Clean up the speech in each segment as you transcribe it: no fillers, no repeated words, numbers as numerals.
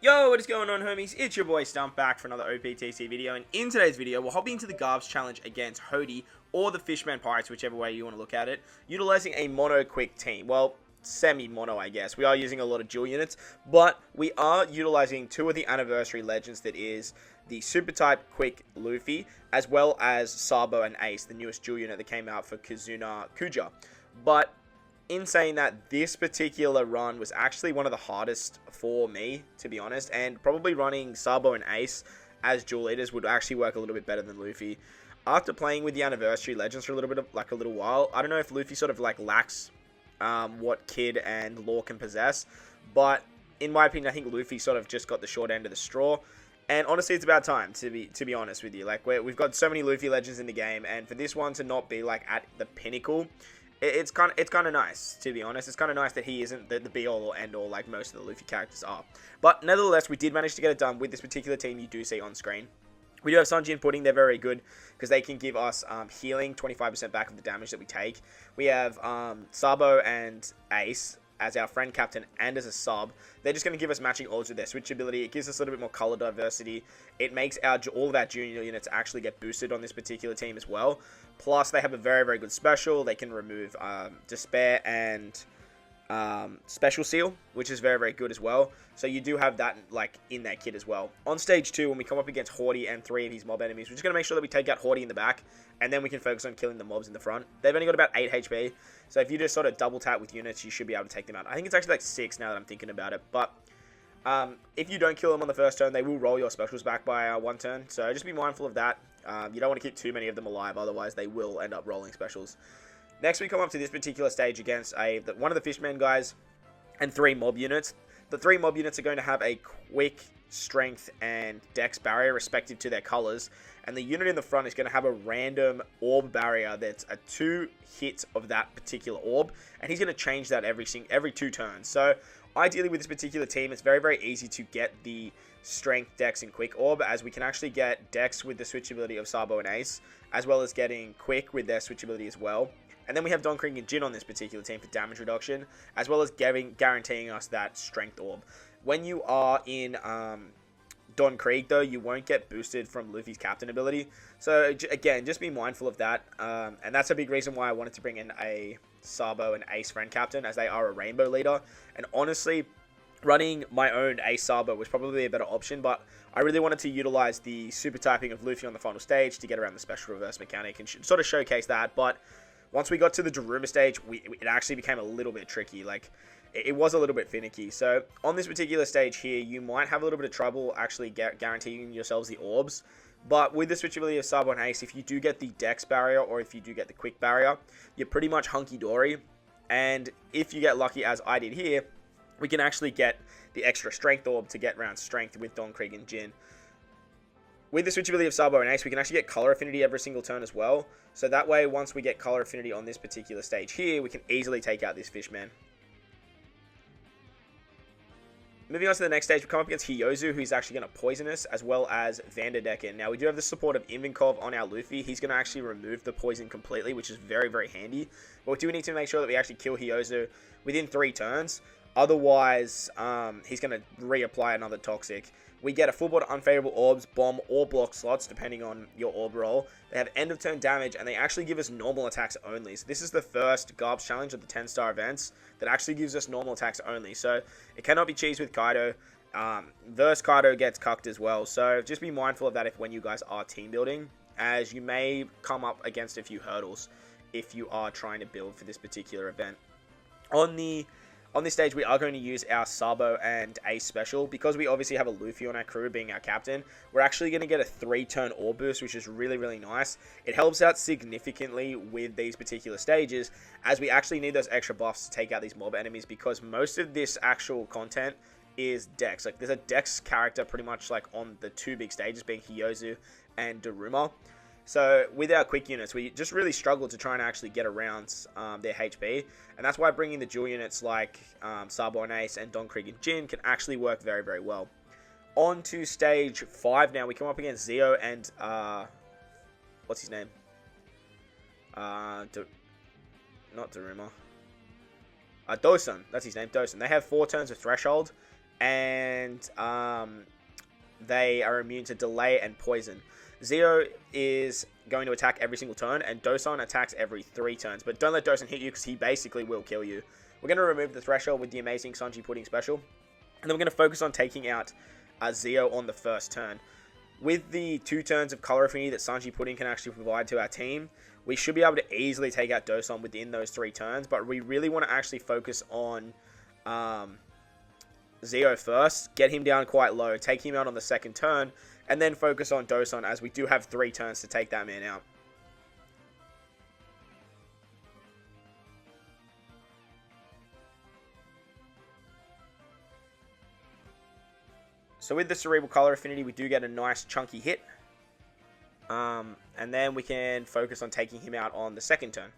Yo, what is going on, homies? It's your boy Stump back for another Optc video, and in today's video, we're hopping into the Garps challenge against Hody, or the Fishmen Pirates, whichever way you want to look at it, utilizing a mono-quick team. Well, semi-mono, I guess. We are using a lot of dual units, but we are utilizing two of the anniversary legends, that is the Super Type Quick Luffy, as well as Sabo and Ace, the newest dual unit that came out for Kizuna Kuja. But in saying that, this particular run was actually one of the hardest for me, to be honest, and probably running Sabo and Ace as dual leaders would actually work a little bit better than Luffy. After playing with the anniversary legends for a little while, I don't know if Luffy sort of lacks what Kid and Law can possess, but in my opinion, I think Luffy sort of just got the short end of the straw. And honestly, it's about time, to be honest with you. We've got so many Luffy legends in the game, and for this one to not be at the pinnacle, it's kind of nice, to be honest. It's kind of nice that he isn't the be-all or end-all like most of the Luffy characters are. But nevertheless, we did manage to get it done with this particular team you do see on screen. We do have Sanji and Pudding. They're very good because they can give us healing, 25% back of the damage that we take. We have Sabo and Ace as our friend captain and as a sub. They're just going to give us matching orbs with their switch ability. It gives us a little bit more color diversity. It makes all of our junior units actually get boosted on this particular team as well. Plus, they have a very, very good special. They can remove Despair and Special Seal, which is very, very good as well. So you do have that in that kit as well. On stage 2, when we come up against Hody and 3 of his mob enemies, we're just going to make sure that we take out Hody in the back, and then we can focus on killing the mobs in the front. They've only got about 8 HP, so if you just sort of double tap with units, you should be able to take them out. I think it's actually 6 now that I'm thinking about it, but if you don't kill them on the first turn, they will roll your specials back by 1 turn, so just be mindful of that. You don't want to keep too many of them alive, otherwise they will end up rolling specials. Next, we come up to this particular stage against one of the Fishmen guys and 3 mob units. The 3 mob units are going to have a quick, strength, and dex barrier respective to their colors. And the unit in the front is going to have a random orb barrier that's a 2 hits of that particular orb. And he's going to change that every 2 turns. So, ideally with this particular team, it's very, very easy to get the strength, dex, and quick orb, as we can actually get dex with the switch ability of Sabo and Ace, as well as getting quick with their switch ability as well. And then we have Don Krieg and Jin on this particular team for damage reduction, as well as guaranteeing us that strength orb. When you are in Don Krieg, though, you won't get boosted from Luffy's captain ability. So, again, just be mindful of that. And that's a big reason why I wanted to bring in a Sabo and Ace friend captain, as they are a rainbow leader. And honestly, running my own Ace Sabo was probably a better option, but I really wanted to utilize the super typing of Luffy on the final stage to get around the special reverse mechanic and sort of showcase that. But once we got to the Daruma stage, it actually became a little bit tricky. It was a little bit finicky. So, on this particular stage here, you might have a little bit of trouble actually guaranteeing yourselves the orbs. But with the switchability of Sabo and Ace, if you do get the Dex barrier, or if you do get the Quick barrier, you're pretty much hunky-dory. And if you get lucky, as I did here, we can actually get the extra Strength orb to get round Strength with Don Krieg and Jin. With the switchability of Sabo and Ace, we can actually get color affinity every single turn as well. So that way, once we get color affinity on this particular stage here, we can easily take out this Fishman. Moving on to the next stage, we come up against Hyozu, who's actually going to poison us, as well as Vanderdecken. Now, we do have the support of Invinkov on our Luffy. He's going to actually remove the poison completely, which is very, very handy. But we do need to make sure that we actually kill Hyozu within 3 turns. Otherwise, he's going to reapply another Toxic. We get a full board unfavorable orbs, bomb, or block slots, depending on your orb roll. They have end of turn damage, and they actually give us normal attacks only. So this is the first Garps challenge of the 10-star events that actually gives us normal attacks only. So it cannot be cheesed with Kaido. Verse Kaido gets cucked as well. So just be mindful of that when you guys are team building, as you may come up against a few hurdles if you are trying to build for this particular event. On this stage, we are going to use our Sabo and Ace special. Because we obviously have a Luffy on our crew being our captain, we're actually going to get a 3-turn orb boost, which is really, really nice. It helps out significantly with these particular stages, as we actually need those extra buffs to take out these mob enemies, because most of this actual content is Dex. There's a Dex character pretty much on the 2 big stages, being Hyozu and Daruma. So, with our quick units, we just really struggle to try and actually get around their HP. And that's why bringing the dual units like Sabo and Ace and Don Krieg and Jin can actually work very, very well. On to stage 5 now. We come up against Zio and, what's his name? Not Daruma. Dosun, that's his name, Dosun. They have 4 turns of Threshold, and they are immune to delay and poison. Zio is going to attack every single turn, and Doson attacks every 3 turns. But don't let Doson hit you, because he basically will kill you. We're going to remove the Threshold with the amazing Sanji Pudding special. And then we're going to focus on taking out Zio on the first turn. With the 2 turns of color affinity that Sanji Pudding can actually provide to our team, we should be able to easily take out Doson within those 3 turns. But we really want to actually focus on Zio first, get him down quite low, take him out on the second turn, and then focus on Doson, as we do have 3 turns to take that man out. So with the Cerebral Color Affinity, we do get a nice chunky hit. And then we can focus on taking him out on the second turn.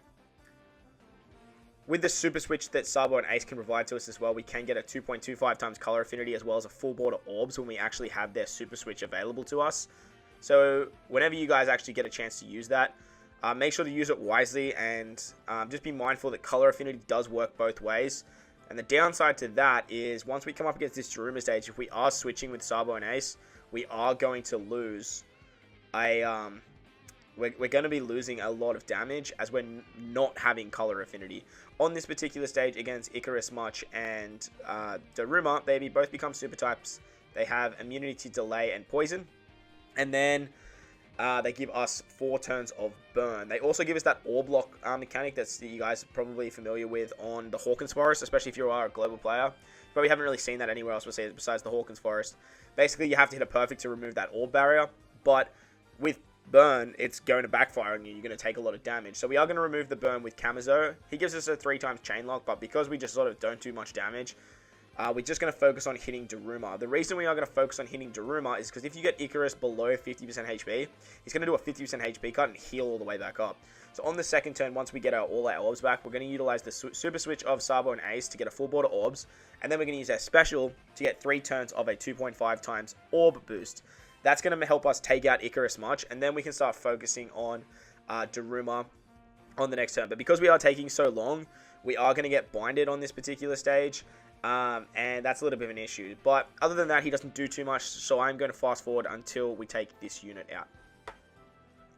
With the Super Switch that Sabo and Ace can provide to us as well, we can get a 2.25 times Color Affinity, as well as a full border Orbs when we actually have their Super Switch available to us. So whenever you guys actually get a chance to use that, make sure to use it wisely, and just be mindful that Color Affinity does work both ways. And the downside to that is, once we come up against this Daruma stage, if we are switching with Sabo and Ace, we are going to lose a... We're going to be losing a lot of damage, as we're not having Color Affinity. On this particular stage against Icarus, Much, and Daruma, they both become super types. They have immunity to delay and poison. And then they give us 4 turns of burn. They also give us that Orb Lock mechanic that you guys are probably familiar with on the Hawkins Forest, especially if you are a global player. But we haven't really seen that anywhere else besides the Hawkins Forest. Basically, you have to hit a perfect to remove that Orb barrier. But with burn, it's going to backfire on you. You're going to take a lot of damage. So we are going to remove the burn with Kamazo. He gives us a 3 times chain lock, but because we just sort of don't do much damage, we're just going to focus on hitting Daruma. The reason we are going to focus on hitting Daruma is because if you get Icarus below 50% HP, he's going to do a 50% HP cut and heal all the way back up. So on the second turn, once we get all our orbs back, we're going to utilize the Super Switch of Sabo and Ace to get a full border orbs, and then we're going to use our special to get 3 turns of a 2.5 times orb boost. That's going to help us take out Icarus Much, and then we can start focusing on Daruma on the next turn. But because we are taking so long, we are going to get binded on this particular stage, and that's a little bit of an issue. But other than that, he doesn't do too much, so I'm going to fast forward until we take this unit out.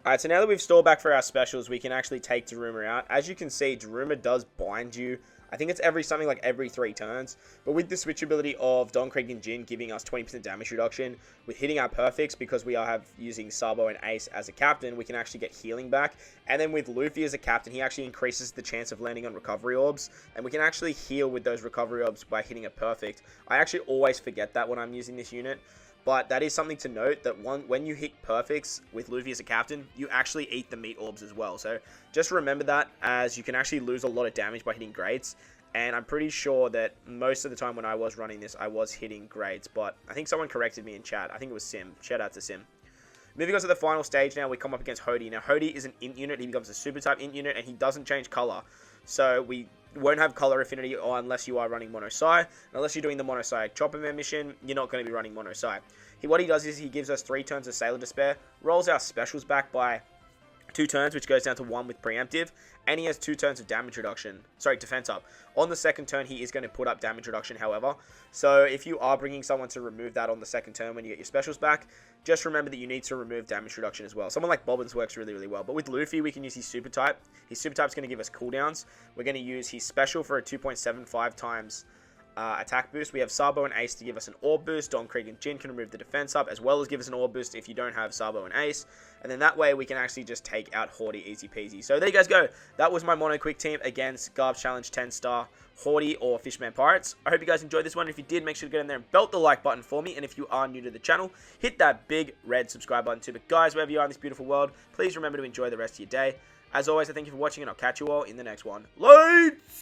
Alright, so now that we've stalled back for our specials, we can actually take Daruma out. As you can see, Daruma does bind you. I think it's something like every 3 turns. But with the switch ability of Don Krieg and Jin giving us 20% damage reduction, with hitting our perfects, because we are using Sabo and Ace as a captain, we can actually get healing back. And then with Luffy as a captain, he actually increases the chance of landing on recovery orbs. And we can actually heal with those recovery orbs by hitting a perfect. I actually always forget that when I'm using this unit. But that is something to note, that when you hit perfects with Luffy as a captain, you actually eat the meat orbs as well. So just remember that, as you can actually lose a lot of damage by hitting grades. And I'm pretty sure that most of the time when I was running this, I was hitting grades. But I think someone corrected me in chat. I think it was Sim. Shout out to Sim. Moving on to the final stage now, we come up against Hody. Now, Hody is an int unit. He becomes a super type int unit, and he doesn't change color. So we won't have color affinity unless you are running Mono Sai. Unless you're doing the Mono Sai Chopper Man mission, you're not going to be running Mono Sai. What he does is he gives us 3 turns of Sailor Despair, rolls our specials back by 2 turns, which goes down to 1 with preemptive, and he has 2 turns of damage reduction. Sorry, defense up. On the second turn, he is going to put up damage reduction, however. So if you are bringing someone to remove that on the second turn when you get your specials back, just remember that you need to remove damage reduction as well. Someone like Bobbins works really, really well. But with Luffy, we can use his super type. His super type is going to give us cooldowns. We're going to use his special for a 2.75 times attack boost. We have Sabo and Ace to give us an orb boost. Don Krieg and Jin can remove the defense up, as well as give us an orb boost if you don't have Sabo and Ace. And then that way we can actually just take out Hody easy peasy. So there you guys go. That was my mono quick team against Garp Challenge 10-star Hody or Fishmen Pirates. I hope you guys enjoyed this one. If you did, make sure to get in there and belt the like button for me. And if you are new to the channel, hit that big red subscribe button too. But guys, wherever you are in this beautiful world, please remember to enjoy the rest of your day. As always, I thank you for watching, and I'll catch you all in the next one. Later!